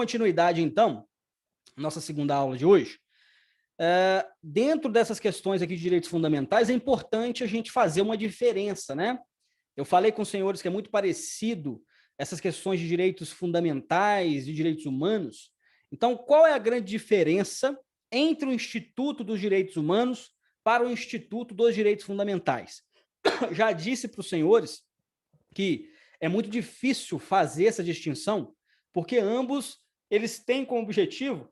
continuidade, então, nossa segunda aula de hoje, dentro dessas questões aqui de direitos fundamentais, é importante a gente fazer uma diferença, né? Eu falei com os senhores que é muito parecido essas questões de direitos fundamentais, de direitos humanos. Então, qual é a grande diferença entre o Instituto dos Direitos Humanos para o Instituto dos Direitos Fundamentais? Já disse para os senhores que é muito difícil fazer essa distinção, porque ambos eles têm como objetivo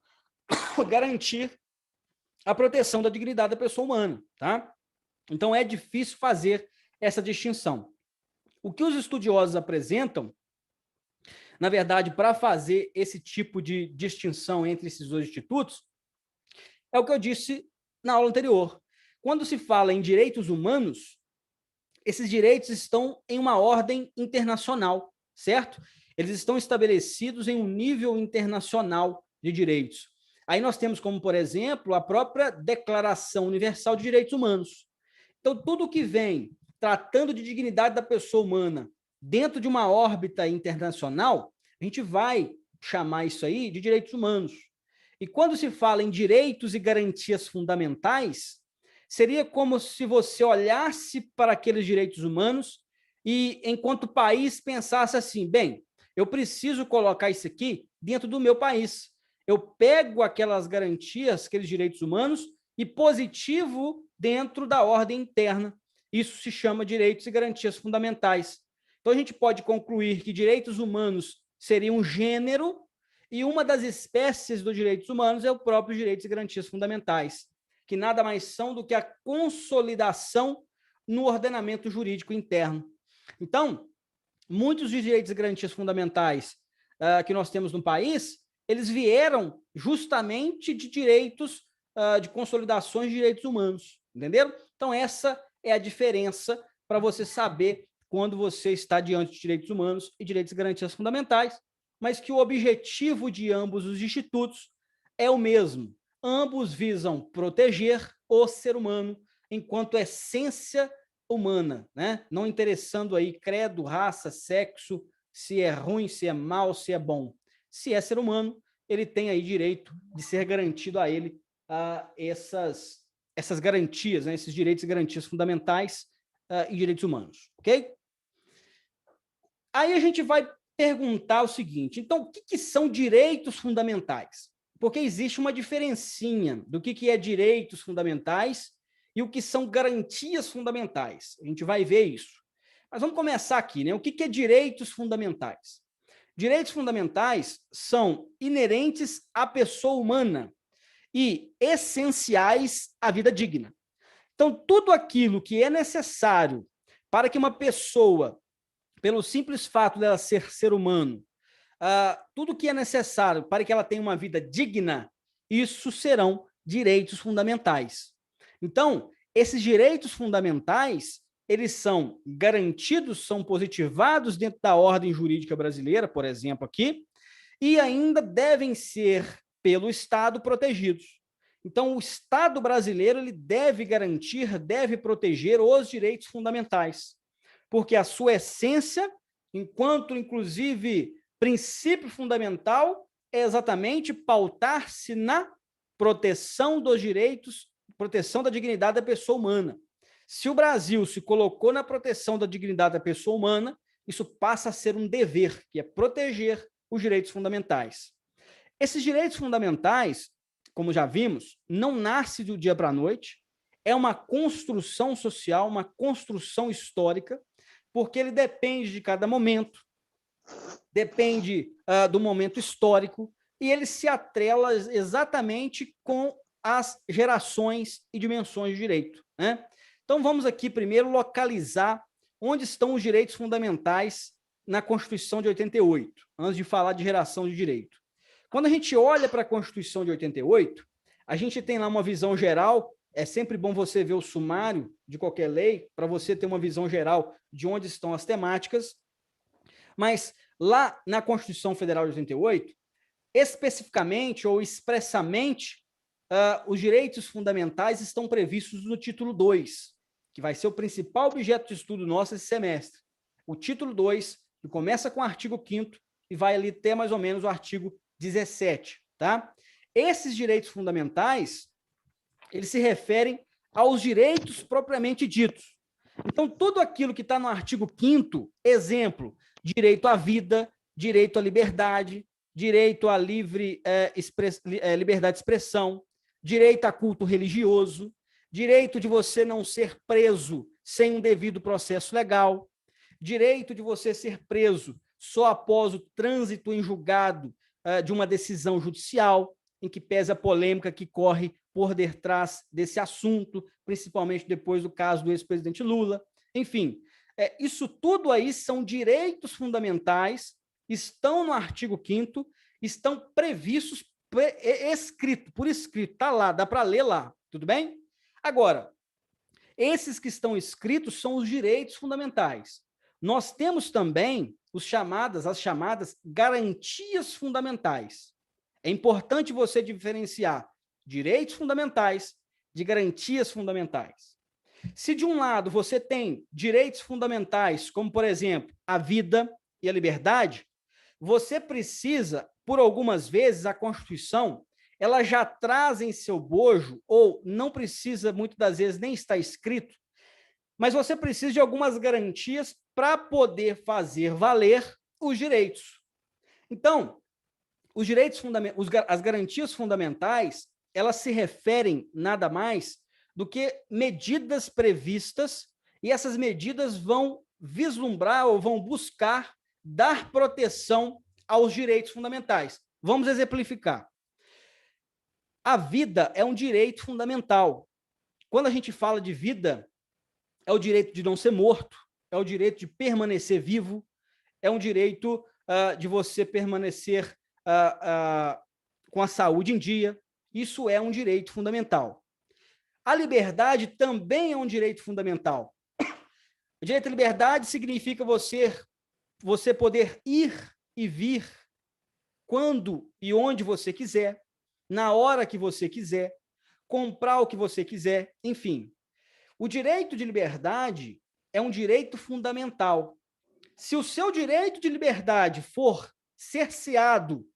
garantir a proteção da dignidade da pessoa humana, tá? Então é difícil fazer essa distinção. O que os estudiosos apresentam, na verdade, para fazer esse tipo de distinção entre esses dois institutos, é o que eu disse na aula anterior. Quando se fala em direitos humanos, esses direitos estão em uma ordem internacional, certo? Eles estão estabelecidos em um nível internacional de direitos. Aí nós temos como, por exemplo, a própria Declaração Universal de Direitos Humanos. Então, tudo que vem tratando de dignidade da pessoa humana dentro de uma órbita internacional, a gente vai chamar isso aí de direitos humanos. E quando se fala em direitos e garantias fundamentais, seria como se você olhasse para aqueles direitos humanos e, enquanto país, pensasse assim, bem, eu preciso colocar isso aqui dentro do meu país. Eu pego aquelas garantias, aqueles direitos humanos e positivo dentro da ordem interna. Isso se chama direitos e garantias fundamentais. Então, a gente pode concluir que direitos humanos seria um gênero e uma das espécies dos direitos humanos é o próprio direitos e garantias fundamentais, que nada mais são do que a consolidação no ordenamento jurídico interno. Então, muitos dos direitos e garantias fundamentais que nós temos no país, eles vieram justamente de direitos, de consolidações de direitos humanos, entenderam? Então, essa é a diferença para você saber quando você está diante de direitos humanos e direitos e garantias fundamentais, mas que o objetivo de ambos os institutos é o mesmo. Ambos visam proteger o ser humano enquanto essência humana, né? Não interessando aí credo, raça, sexo, se é ruim, se é mal, se é bom. Se é ser humano, ele tem aí direito de ser garantido a ele essas garantias, né? Esses direitos e garantias fundamentais e direitos humanos, ok? Aí a gente vai perguntar o seguinte, então, o que são direitos fundamentais? Porque existe uma diferencinha do que é direitos fundamentais e o que são garantias fundamentais. A gente vai ver isso. Mas vamos começar aqui, né? O que é direitos fundamentais? Direitos fundamentais são inerentes à pessoa humana e essenciais à vida digna. Então, tudo aquilo que é necessário para que uma pessoa, pelo simples fato dela ser ser humano, tudo que é necessário para que ela tenha uma vida digna, isso serão direitos fundamentais. Então, esses direitos fundamentais, eles são garantidos, são positivados dentro da ordem jurídica brasileira, por exemplo, aqui, e ainda devem ser, pelo Estado, protegidos. Então, o Estado brasileiro ele deve garantir, deve proteger os direitos fundamentais, porque a sua essência, enquanto, inclusive, princípio fundamental, é exatamente pautar-se na proteção dos direitos, proteção da dignidade da pessoa humana. Se o Brasil se colocou na proteção da dignidade da pessoa humana, isso passa a ser um dever, que é proteger os direitos fundamentais. Esses direitos fundamentais, como já vimos, não nasce do dia para a noite, é uma construção social, uma construção histórica, porque ele depende de cada momento, depende do momento histórico, e ele se atrela exatamente com as gerações e dimensões de direito, né? Então, vamos aqui primeiro localizar onde estão os direitos fundamentais na Constituição de 88, antes de falar de geração de direito. Quando a gente olha para a Constituição de 88, a gente tem lá uma visão geral, é sempre bom você ver o sumário de qualquer lei, para você ter uma visão geral de onde estão as temáticas, mas lá na Constituição Federal de 88, especificamente ou expressamente, os direitos fundamentais estão previstos no título 2, que vai ser o principal objeto de estudo nosso esse semestre. O título 2, que começa com o artigo 5º e vai ali até mais ou menos o artigo 17, tá? Esses direitos fundamentais, eles se referem aos direitos propriamente ditos. Então, tudo aquilo que está no artigo 5º, exemplo, direito à vida, direito à liberdade, direito à liberdade de expressão, direito a culto religioso, direito de você não ser preso sem um devido processo legal, direito de você ser preso só após o trânsito em julgado de uma decisão judicial, em que pesa a polêmica que corre por detrás desse assunto, principalmente depois do caso do ex-presidente Lula. Enfim, isso tudo aí são direitos fundamentais, estão no artigo 5º, estão previstos, por escrito, está lá, dá para ler lá, tudo bem? Agora, esses que estão escritos são os direitos fundamentais. Nós temos também as chamadas garantias fundamentais. É importante você diferenciar direitos fundamentais de garantias fundamentais. Se de um lado você tem direitos fundamentais, como, por exemplo, a vida e a liberdade, você precisa, por algumas vezes, a Constituição, ela já traz em seu bojo, ou não precisa, muitas das vezes, nem estar escrito, mas você precisa de algumas garantias para poder fazer valer os direitos. Então, os direitos fundamentais, as garantias fundamentais, elas se referem nada mais do que medidas previstas, e essas medidas vão vislumbrar ou vão buscar dar proteção aos direitos fundamentais. Vamos exemplificar. A vida é um direito fundamental. Quando a gente fala de vida, é o direito de não ser morto, é o direito de permanecer vivo, é um direito de você permanecer com a saúde em dia. Isso é um direito fundamental. A liberdade também é um direito fundamental. O direito à liberdade significa você poder ir e vir quando e onde você quiser, na hora que você quiser, comprar o que você quiser, enfim. O direito de liberdade é um direito fundamental. Se o seu direito de liberdade for cerceado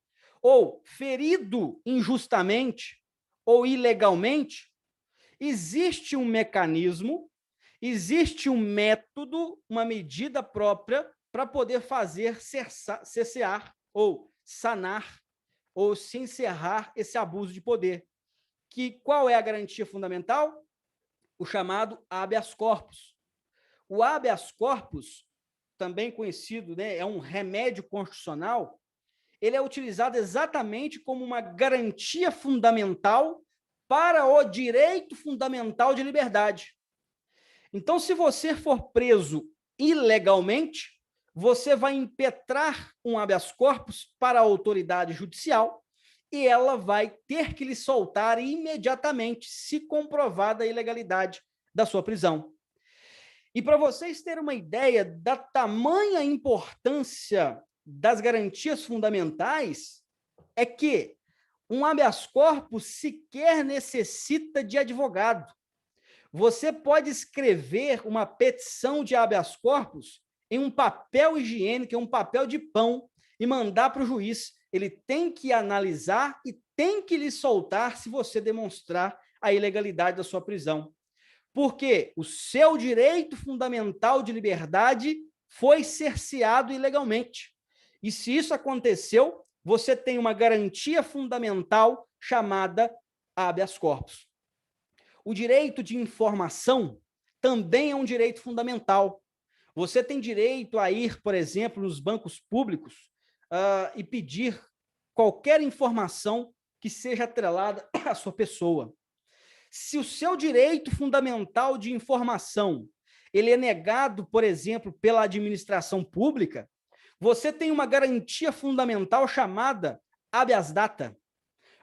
ou ferido injustamente ou ilegalmente, existe um mecanismo, existe um método, uma medida própria para poder fazer cessar ou sanar ou se encerrar esse abuso de poder. Qual é a garantia fundamental? O chamado habeas corpus. O habeas corpus, também conhecido, né, é um remédio constitucional, ele é utilizado exatamente como uma garantia fundamental para o direito fundamental de liberdade. Então, se você for preso ilegalmente, você vai impetrar um habeas corpus para a autoridade judicial e ela vai ter que lhe soltar imediatamente, se comprovada a ilegalidade da sua prisão. E para vocês terem uma ideia da tamanha importância das garantias fundamentais, é que um habeas corpus sequer necessita de advogado. Você pode escrever uma petição de habeas corpus em um papel higiênico, em um papel de pão, e mandar para o juiz. Ele tem que analisar e tem que lhe soltar se você demonstrar a ilegalidade da sua prisão. Porque o seu direito fundamental de liberdade foi cerceado ilegalmente. E se isso aconteceu, você tem uma garantia fundamental chamada habeas corpus. O direito de informação também é um direito fundamental. Você tem direito a ir, por exemplo, nos bancos públicos e pedir qualquer informação que seja atrelada à sua pessoa. Se o seu direito fundamental de informação ele é negado, por exemplo, pela administração pública, você tem uma garantia fundamental chamada habeas data.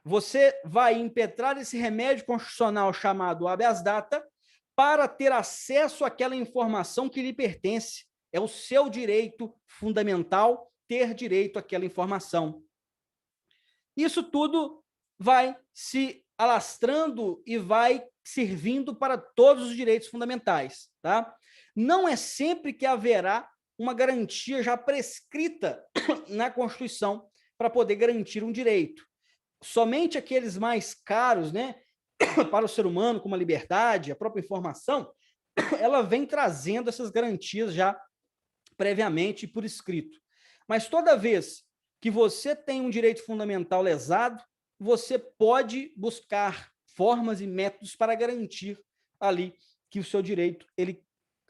Você vai impetrar esse remédio constitucional chamado habeas data para ter acesso àquela informação que lhe pertence. É o seu direito fundamental ter direito àquela informação. Isso tudo vai se alastrando e vai servindo para todos os direitos fundamentais, tá? Não é sempre que haverá uma garantia já prescrita na Constituição para poder garantir um direito. Somente aqueles mais caros, né, para o ser humano, como a liberdade, a própria informação, ela vem trazendo essas garantias já previamente por escrito. Mas toda vez que você tem um direito fundamental lesado, você pode buscar formas e métodos para garantir ali que o seu direito ele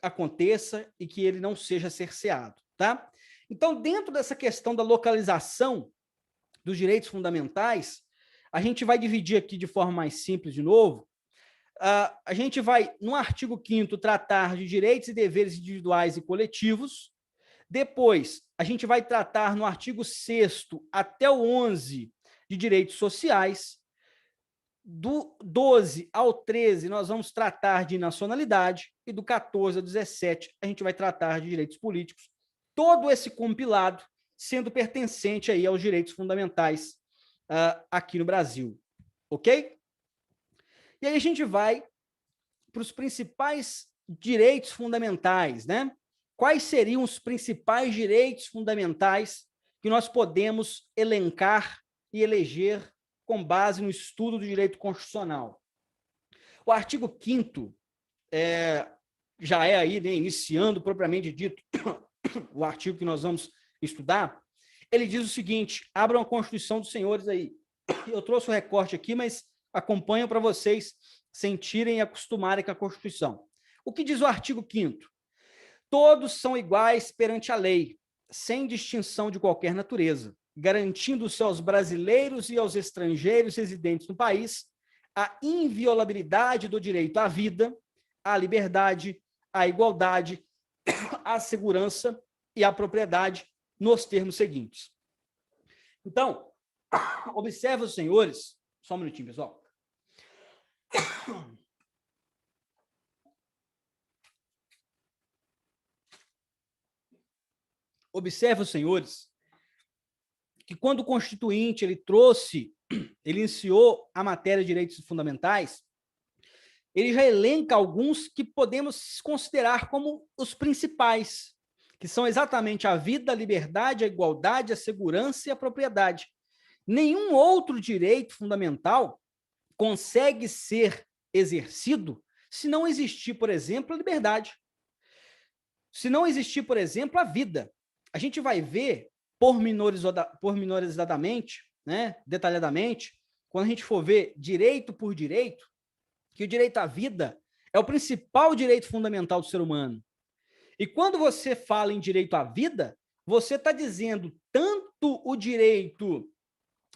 aconteça e que ele não seja cerceado, tá? Então, dentro dessa questão da localização dos direitos fundamentais, a gente vai dividir aqui de forma mais simples de novo. A gente vai, no artigo 5º, tratar de direitos e deveres individuais e coletivos. Depois, a gente vai tratar no artigo 6º até o 11 de direitos sociais. Do 12 ao 13, nós vamos tratar de nacionalidade, e do 14 ao 17, a gente vai tratar de direitos políticos. Todo esse compilado sendo pertencente aí aos direitos fundamentais aqui no Brasil, ok? E aí a gente vai para os principais direitos fundamentais, né? Quais seriam os principais direitos fundamentais que nós podemos elencar e eleger com base no estudo do direito constitucional? O artigo 5º já é aí, né, iniciando propriamente dito o artigo que nós vamos estudar. Ele diz o seguinte: abram a Constituição dos senhores aí. Eu trouxe o recorte aqui, mas acompanho para vocês sentirem e acostumarem com a Constituição. O que diz o artigo 5º? Todos são iguais perante a lei, sem distinção de qualquer natureza, garantindo-se aos brasileiros e aos estrangeiros residentes no país a inviolabilidade do direito à vida, à liberdade, à igualdade, à segurança e à propriedade, nos termos seguintes. Então, observe os senhores, só um minutinho, pessoal. Observe os senhores que quando o Constituinte ele iniciou a matéria de direitos fundamentais, ele já elenca alguns que podemos considerar como os principais, que são exatamente a vida, a liberdade, a igualdade, a segurança e a propriedade. Nenhum outro direito fundamental consegue ser exercido se não existir, por exemplo, a liberdade. Se não existir, por exemplo, a vida. A gente vai ver pormenorizadamente, né, detalhadamente, quando a gente for ver direito por direito, que o direito à vida é o principal direito fundamental do ser humano. E quando você fala em direito à vida, você está dizendo tanto o direito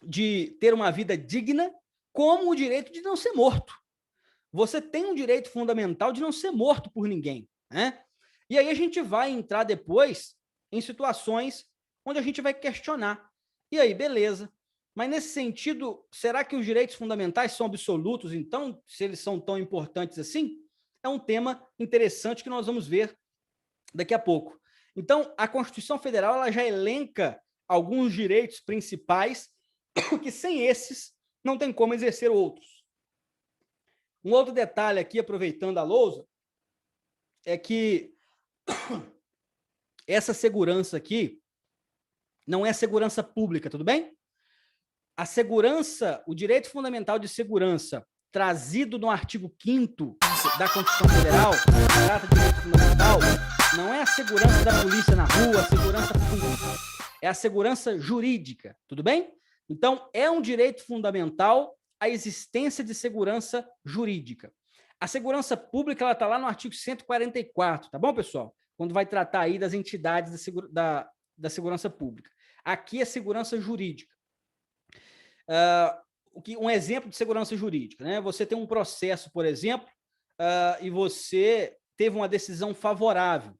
de ter uma vida digna, como o direito de não ser morto. Você tem um direito fundamental de não ser morto por ninguém, né? E aí a gente vai entrar depois em situações onde a gente vai questionar. E aí, beleza. Mas nesse sentido, será que os direitos fundamentais são absolutos, então, se eles são tão importantes assim? É um tema interessante que nós vamos ver daqui a pouco. Então, a Constituição Federal ela já elenca alguns direitos principais que sem esses não tem como exercer outros. Um outro detalhe aqui, aproveitando a lousa, é que essa segurança aqui não é segurança pública, tudo bem? A segurança, o direito fundamental de segurança, trazido no artigo 5º da Constituição Federal, que trata de direito fundamental, não é a segurança da polícia na rua, a segurança pública, é a segurança jurídica, tudo bem? Então, é um direito fundamental a existência de segurança jurídica. A segurança pública, ela está lá no artigo 144, tá bom, pessoal? Quando vai tratar aí das entidades da segurança pública. Aqui é segurança jurídica. Um exemplo de segurança jurídica, né? Você tem um processo, por exemplo, e você teve uma decisão favorável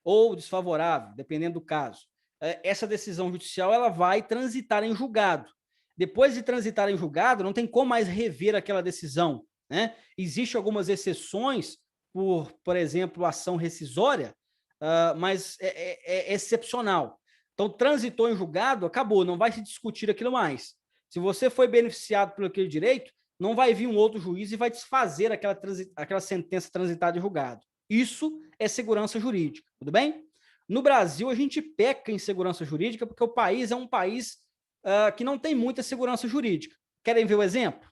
ou desfavorável, dependendo do caso. Essa decisão judicial ela vai transitar em julgado. Depois de transitar em julgado, não tem como mais rever aquela decisão, né? Existem algumas exceções, por exemplo, ação rescisória, mas é excepcional. Então, transitou em julgado, acabou, não vai se discutir aquilo mais. Se você foi beneficiado por aquele direito, não vai vir um outro juiz e vai desfazer aquela sentença transitada em julgado. Isso é segurança jurídica, tudo bem? No Brasil, a gente peca em segurança jurídica porque o país é um país que não tem muita segurança jurídica. Querem ver o exemplo?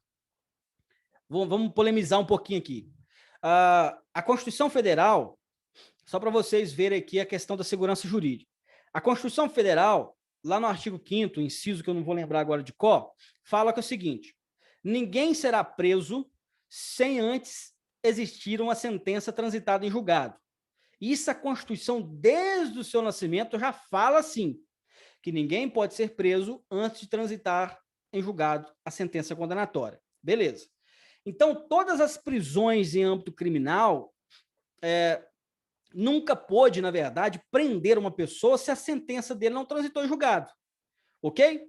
Vamos polemizar um pouquinho aqui. A Constituição Federal, só para vocês verem aqui a questão da segurança jurídica. A Constituição Federal, lá no artigo 5º, inciso que eu não vou lembrar agora de qual, fala que é o seguinte: ninguém será preso sem antes existir uma sentença transitada em julgado. Isso a Constituição, desde o seu nascimento, já fala assim, que ninguém pode ser preso antes de transitar em julgado a sentença condenatória. Beleza. Então, todas as prisões em âmbito criminal nunca pôde, na verdade, prender uma pessoa se a sentença dele não transitou em julgado. Ok?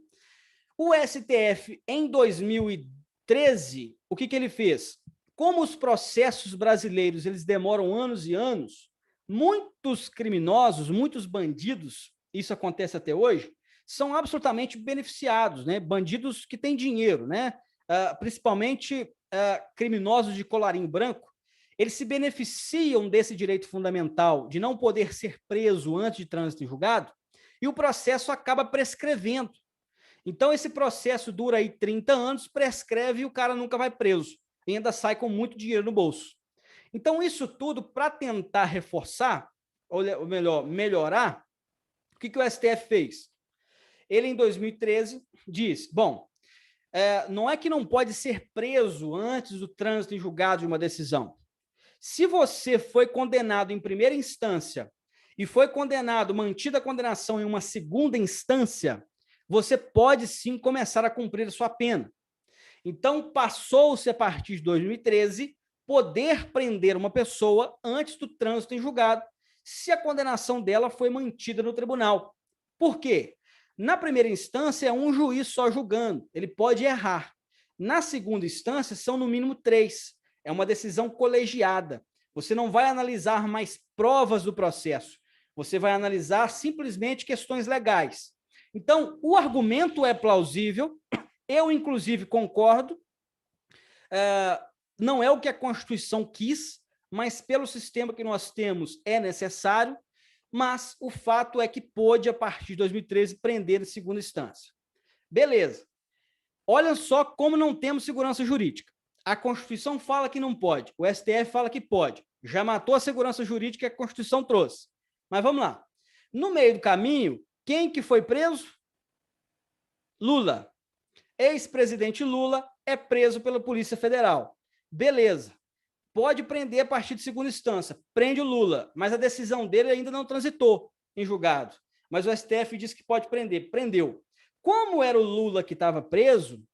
O STF, em 2013, o que ele fez? Como os processos brasileiros eles demoram anos e anos, muitos criminosos, muitos bandidos, isso acontece até hoje, são absolutamente beneficiados, né? Bandidos que têm dinheiro, né? Principalmente criminosos de colarinho branco, eles se beneficiam desse direito fundamental de não poder ser preso antes de trânsito em julgado, e o processo acaba prescrevendo. Então, esse processo dura aí 30 anos, prescreve e o cara nunca vai preso, e ainda sai com muito dinheiro no bolso. Então, isso tudo para tentar reforçar, ou melhor, melhorar, o que o STF fez? Ele, em 2013, diz, bom, não é que não pode ser preso antes do trânsito em julgado de uma decisão. Se você foi condenado em primeira instância e foi condenado, mantida a condenação em uma segunda instância, você pode sim começar a cumprir a sua pena. Então, passou-se a partir de 2013 poder prender uma pessoa antes do trânsito em julgado, se a condenação dela foi mantida no tribunal. Por quê? Na primeira instância é um juiz só julgando, ele pode errar. Na segunda instância são no mínimo 3. É uma decisão colegiada. Você não vai analisar mais provas do processo. Você vai analisar simplesmente questões legais. Então, o argumento é plausível. Eu, inclusive, concordo. Não é o que a Constituição quis, mas pelo sistema que nós temos é necessário. Mas o fato é que pôde, a partir de 2013, prender em segunda instância. Beleza. Olha só como não temos segurança jurídica. A Constituição fala que não pode, o STF fala que pode. Já matou a segurança jurídica que a Constituição trouxe. Mas vamos lá. No meio do caminho, quem que foi preso? Lula. Ex-presidente Lula é preso pela Polícia Federal. Beleza. Pode prender a partir de segunda instância. Prende o Lula, mas a decisão dele ainda não transitou em julgado. Mas o STF disse que pode prender. Prendeu. Como era o Lula que estava preso,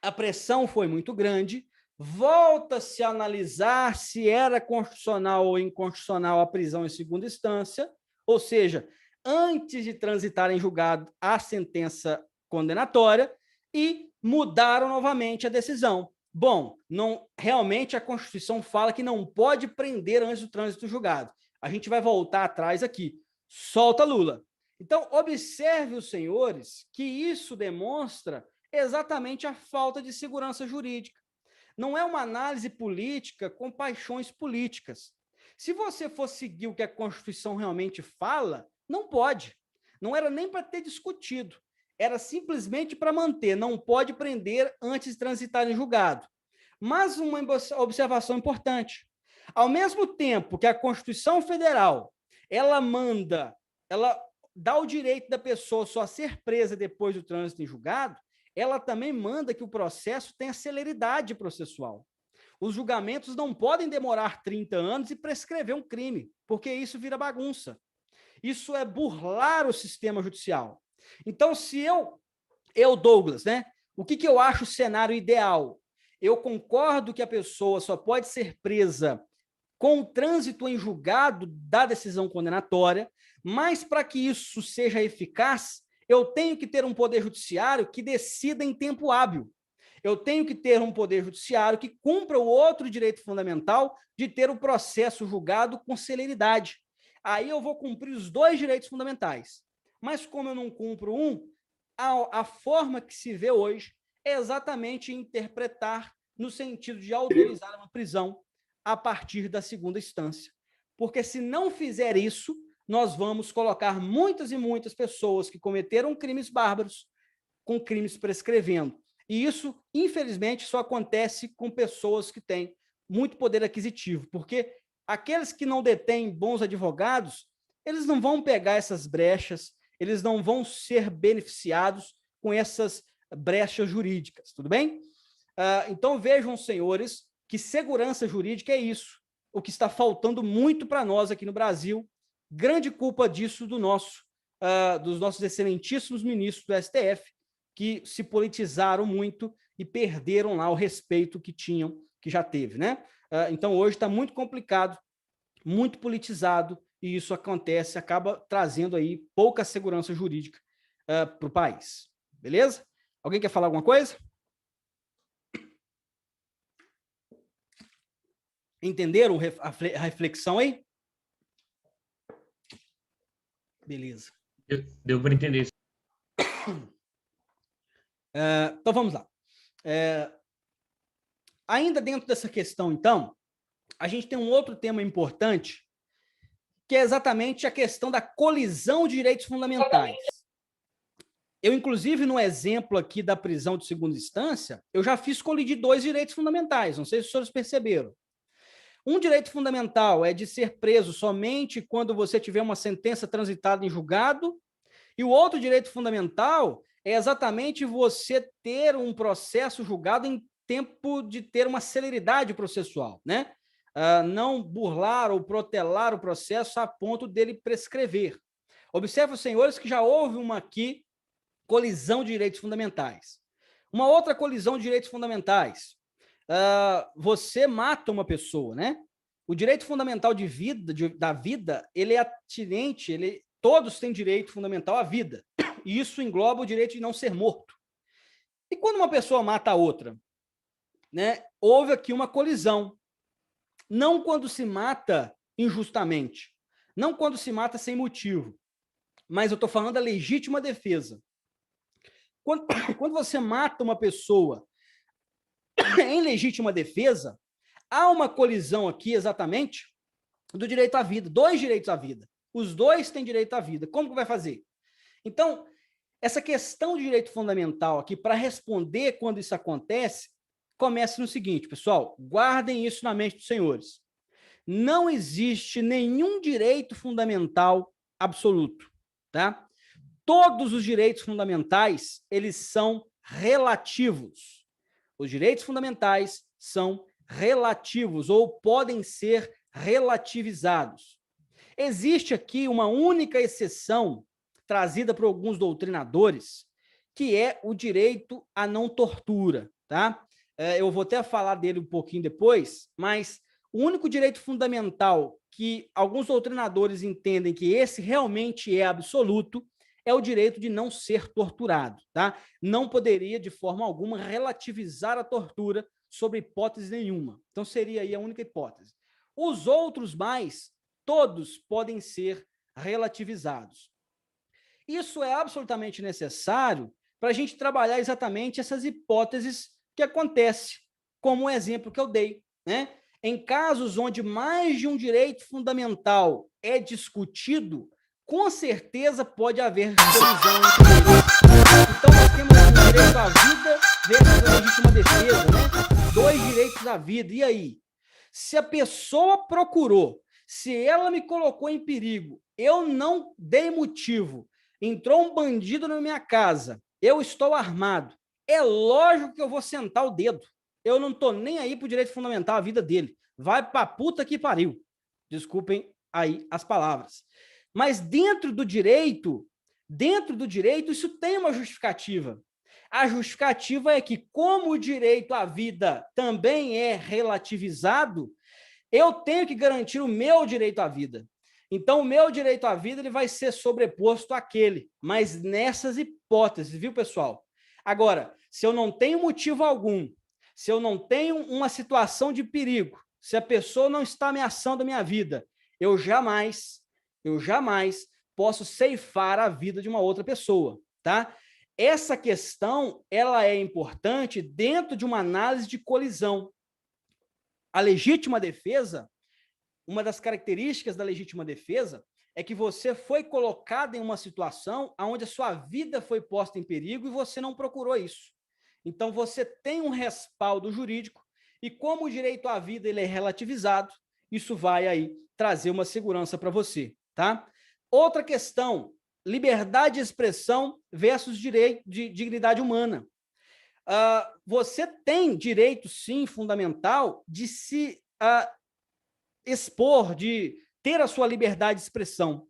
a pressão foi muito grande, volta-se a analisar se era constitucional ou inconstitucional a prisão em segunda instância, ou seja, antes de transitar em julgado a sentença condenatória, e mudaram novamente a decisão. Bom, realmente a Constituição fala que não pode prender antes do trânsito julgado. A gente vai voltar atrás aqui. Solta Lula. Então, observe os senhores que isso demonstra exatamente a falta de segurança jurídica. Não é uma análise política com paixões políticas. Se você for seguir o que a Constituição realmente fala, não pode. Não era nem para ter discutido. Era simplesmente para manter, não pode prender antes de transitar em julgado. Mas uma observação importante. Ao mesmo tempo que a Constituição Federal, ela dá o direito da pessoa só ser presa depois do trânsito em julgado, ela também manda que o processo tenha celeridade processual. Os julgamentos não podem demorar 30 anos e prescrever um crime, porque isso vira bagunça. Isso é burlar o sistema judicial. Então, se eu Douglas, né? O que eu acho o cenário ideal? Eu concordo que a pessoa só pode ser presa com o trânsito em julgado da decisão condenatória, mas para que isso seja eficaz, eu tenho que ter um poder judiciário que decida em tempo hábil. Eu tenho que ter um poder judiciário que cumpra o outro direito fundamental de ter o processo julgado com celeridade. Aí eu vou cumprir os dois direitos fundamentais. Mas como eu não cumpro um, a forma que se vê hoje é exatamente interpretar no sentido de autorizar uma prisão a partir da segunda instância. Porque se não fizer isso, nós vamos colocar muitas e muitas pessoas que cometeram crimes bárbaros com crimes prescrevendo. E isso, infelizmente, só acontece com pessoas que têm muito poder aquisitivo, porque aqueles que não detêm bons advogados, eles não vão pegar essas brechas, eles não vão ser beneficiados com essas brechas jurídicas, tudo bem? Então, vejam, senhores, que segurança jurídica é isso, o que está faltando muito para nós aqui no Brasil, grande culpa disso dos nossos excelentíssimos ministros do STF, que se politizaram muito e perderam lá o respeito que tinham, que já teve, né? Então, hoje está muito complicado, muito politizado, e isso acontece, acaba trazendo aí pouca segurança jurídica para o país. Beleza? Alguém quer falar alguma coisa? Entenderam a reflexão aí? Beleza. Deu para entender isso. Então, vamos lá. Ainda dentro dessa questão, então, a gente tem um outro tema importante, que é exatamente a questão da colisão de direitos fundamentais. Eu, inclusive, no exemplo aqui da prisão de segunda instância, eu já fiz colidir 2 direitos fundamentais, não sei se os senhores perceberam. Um direito fundamental é de ser preso somente quando você tiver uma sentença transitada em julgado, e o outro direito fundamental é exatamente você ter um processo julgado em tempo de ter uma celeridade processual, né? Não burlar ou protelar o processo a ponto dele prescrever. Observe, senhores, que já houve uma aqui colisão de direitos fundamentais. Uma outra colisão de direitos fundamentais. Você mata uma pessoa, né? O direito fundamental de vida, da vida, ele é atinente, todos têm direito fundamental à vida. E isso engloba o direito de não ser morto. E quando uma pessoa mata a outra, né? Houve aqui uma colisão. Não quando se mata injustamente, não quando se mata sem motivo, mas eu estou falando da legítima defesa. Quando você mata uma pessoa em legítima defesa, há uma colisão aqui exatamente do direito à vida, 2 direitos à vida. Os 2 têm direito à vida. Como que vai fazer? Então, essa questão de direito fundamental aqui, para responder quando isso acontece, começa no seguinte, pessoal, guardem isso na mente dos senhores. Não existe nenhum direito fundamental absoluto, tá? Todos os direitos fundamentais, eles são relativos. Os direitos fundamentais são relativos ou podem ser relativizados. Existe aqui uma única exceção trazida por alguns doutrinadores, que é o direito à não tortura, tá? Eu vou até falar dele um pouquinho depois, mas o único direito fundamental que alguns doutrinadores entendem que esse realmente é absoluto é o direito de não ser torturado, tá? Não poderia, de forma alguma, relativizar a tortura sobre hipótese nenhuma. Então, seria aí a única hipótese. Os outros mais, todos podem ser relativizados. Isso é absolutamente necessário para a gente trabalhar exatamente essas hipóteses que acontecem, como o exemplo que eu dei, né? Em casos onde mais de um direito fundamental é discutido, com certeza pode haver colisão entre eles. Então, nós temos o direito à vida versus a legítima defesa, né? 2 direitos à vida. E aí? Se a pessoa procurou, se ela me colocou em perigo, eu não dei motivo, entrou um bandido na minha casa, eu estou armado, é lógico que eu vou sentar o dedo. Eu não estou nem aí para o direito fundamental, a vida dele. Vai para a puta que pariu. Desculpem aí as palavras. Mas dentro do direito, isso tem uma justificativa. A justificativa é que, como o direito à vida também é relativizado, eu tenho que garantir o meu direito à vida. Então, o meu direito à vida ele vai ser sobreposto àquele, mas nessas hipóteses, viu, pessoal? Agora, se eu não tenho motivo algum, se eu não tenho uma situação de perigo, se a pessoa não está ameaçando a minha vida, eu jamais posso ceifar a vida de uma outra pessoa, tá? Essa questão, ela é importante dentro de uma análise de colisão. A legítima defesa, uma das características da legítima defesa é que você foi colocado em uma situação onde a sua vida foi posta em perigo e você não procurou isso. Então, você tem um respaldo jurídico e como o direito à vida ele é relativizado, isso vai aí trazer uma segurança para você, tá? Outra questão, liberdade de expressão versus direito de dignidade humana. Você tem direito, sim, fundamental, de se expor, de ter a sua liberdade de expressão.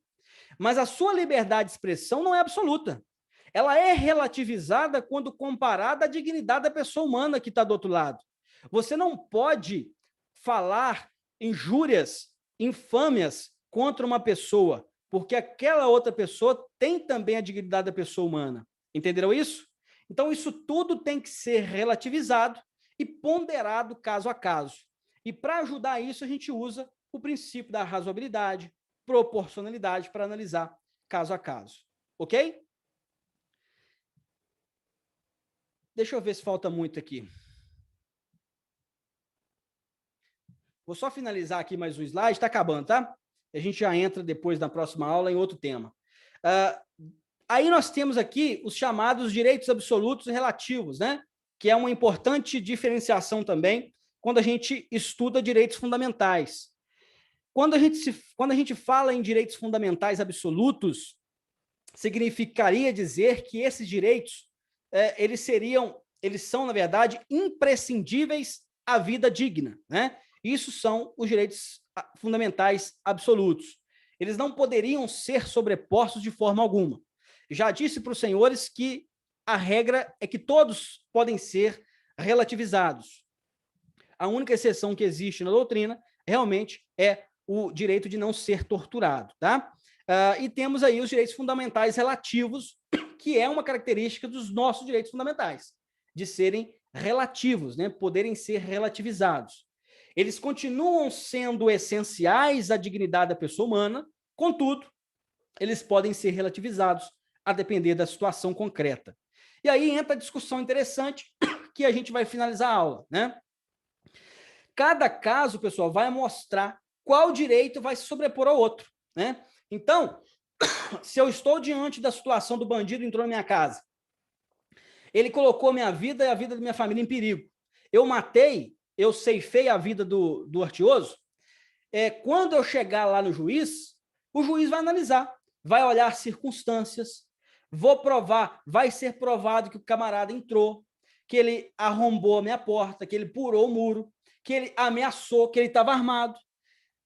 Mas a sua liberdade de expressão não é absoluta. Ela é relativizada quando comparada à dignidade da pessoa humana que está do outro lado. Você não pode falar injúrias, infâmias contra uma pessoa, porque aquela outra pessoa tem também a dignidade da pessoa humana. Entenderam isso? Então, isso tudo tem que ser relativizado e ponderado caso a caso. E para ajudar isso, a gente usa o princípio da razoabilidade, proporcionalidade para analisar caso a caso. Ok? Deixa eu ver se falta muito aqui. Vou só finalizar aqui mais um slide, está acabando, tá? A gente já entra depois na próxima aula em outro tema. Aí nós temos aqui os chamados direitos absolutos e relativos, né? Que é uma importante diferenciação também quando a gente estuda direitos fundamentais. Quando a gente fala em direitos fundamentais absolutos, significaria dizer que esses direitos, eles são, na verdade, imprescindíveis à vida digna, né? Isso são os direitos fundamentais absolutos. Eles não poderiam ser sobrepostos de forma alguma. Já disse para os senhores que a regra é que todos podem ser relativizados. A única exceção que existe na doutrina realmente é o direito de não ser torturado, tá? E temos aí os direitos fundamentais relativos, que é uma característica dos nossos direitos fundamentais, de serem relativos, né? Poderem ser relativizados. Eles continuam sendo essenciais à dignidade da pessoa humana, contudo, eles podem ser relativizados a depender da situação concreta. E aí entra a discussão interessante que a gente vai finalizar a aula, né? Cada caso, pessoal, vai mostrar qual direito vai se sobrepor ao outro, né? Então, se eu estou diante da situação do bandido entrou na minha casa, ele colocou minha vida e a vida da minha família em perigo. Eu matei, eu ceifei a vida do artioso. Quando eu chegar lá no juiz, o juiz vai analisar, vai olhar circunstâncias, vou provar, vai ser provado que o camarada entrou, que ele arrombou a minha porta, que ele purou o muro, que ele ameaçou, que ele estava armado.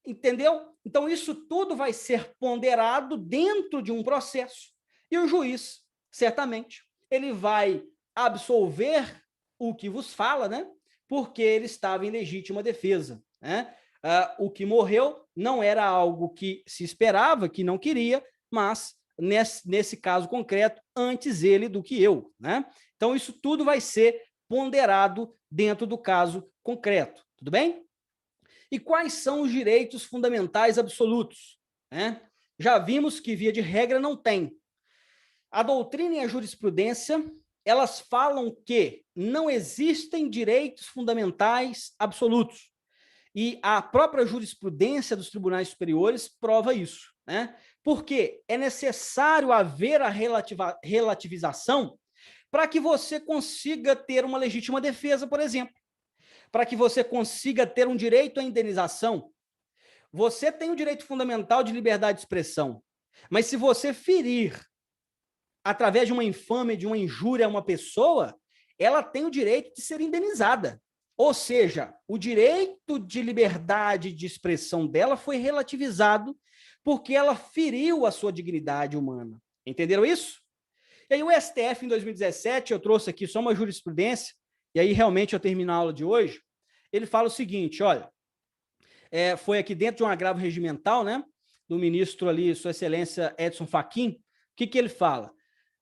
Entendeu? Então, isso tudo vai ser ponderado dentro de um processo. E o juiz, certamente, ele vai absolver o que vos fala, né? Porque ele estava em legítima defesa, né? O que morreu não era algo que se esperava, que não queria, mas, nesse caso concreto, antes ele do que eu, né? Então, isso tudo vai ser ponderado dentro do caso concreto, tudo bem? E quais são os direitos fundamentais absolutos? Já vimos que, via de regra, não tem. A doutrina e a jurisprudência, elas falam que não existem direitos fundamentais absolutos. E a própria jurisprudência dos tribunais superiores prova isso, né? Porque é necessário haver a relativização para que você consiga ter uma legítima defesa, por exemplo. Para que você consiga ter um direito à indenização. Você tem o direito fundamental de liberdade de expressão, mas se você ferir através de uma infâmia, de uma injúria a uma pessoa, ela tem o direito de ser indenizada. Ou seja, o direito de liberdade de expressão dela foi relativizado porque ela feriu a sua dignidade humana. Entenderam isso? E aí o STF, em 2017, eu trouxe aqui só uma jurisprudência, e aí realmente eu termino a aula de hoje, ele fala o seguinte, olha, foi aqui dentro de um agravo regimental, né, do ministro ali, Sua Excelência Edson Fachin, o que ele fala?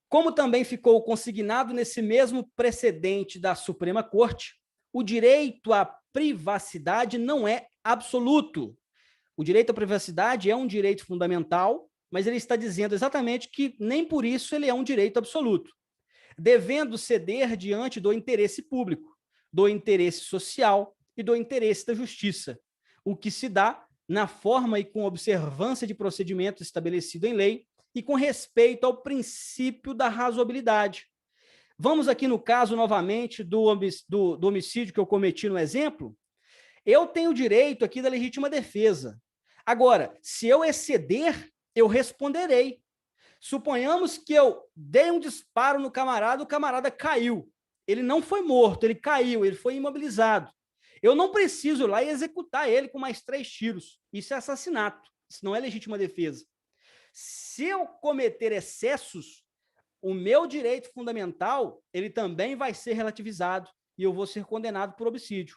Como também ficou consignado nesse mesmo precedente da Suprema Corte, o direito à privacidade não é absoluto. O direito à privacidade é um direito fundamental, mas ele está dizendo exatamente que nem por isso ele é um direito absoluto, devendo ceder diante do interesse público, do interesse social e do interesse da justiça, o que se dá na forma e com observância de procedimento estabelecido em lei e com respeito ao princípio da razoabilidade. Vamos aqui no caso, novamente, do homicídio que eu cometi no exemplo. Eu tenho direito aqui da legítima defesa. Agora, se eu exceder, eu responderei. Suponhamos que eu dei um disparo no camarada, o camarada caiu. Ele não foi morto, ele caiu, ele foi imobilizado. Eu não preciso ir lá e executar ele com mais 3 tiros. Isso é assassinato, isso não é legítima defesa. Se eu cometer excessos, o meu direito fundamental, ele também vai ser relativizado e eu vou ser condenado por homicídio.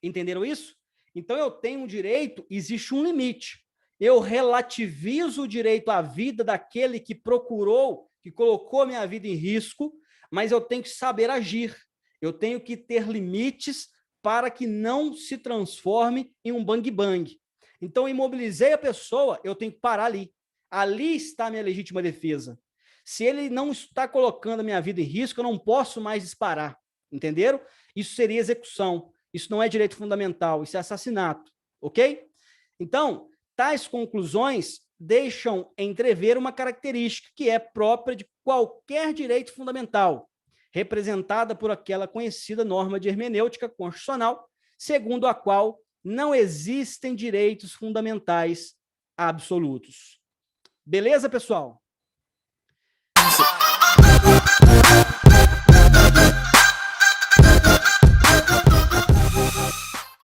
Entenderam isso? Então eu tenho um direito, existe um limite. Eu relativizo o direito à vida daquele que procurou, que colocou minha vida em risco, mas eu tenho que saber agir. Eu tenho que ter limites para que não se transforme em um bang-bang. Então, imobilizei a pessoa, eu tenho que parar ali. Ali está a minha legítima defesa. Se ele não está colocando a minha vida em risco, eu não posso mais disparar. Entenderam? Isso seria execução. Isso não é direito fundamental, isso é assassinato. Ok? Então, tais conclusões deixam entrever uma característica que é própria de qualquer direito fundamental, representada por aquela conhecida norma de hermenêutica constitucional, segundo a qual não existem direitos fundamentais absolutos. Beleza, pessoal?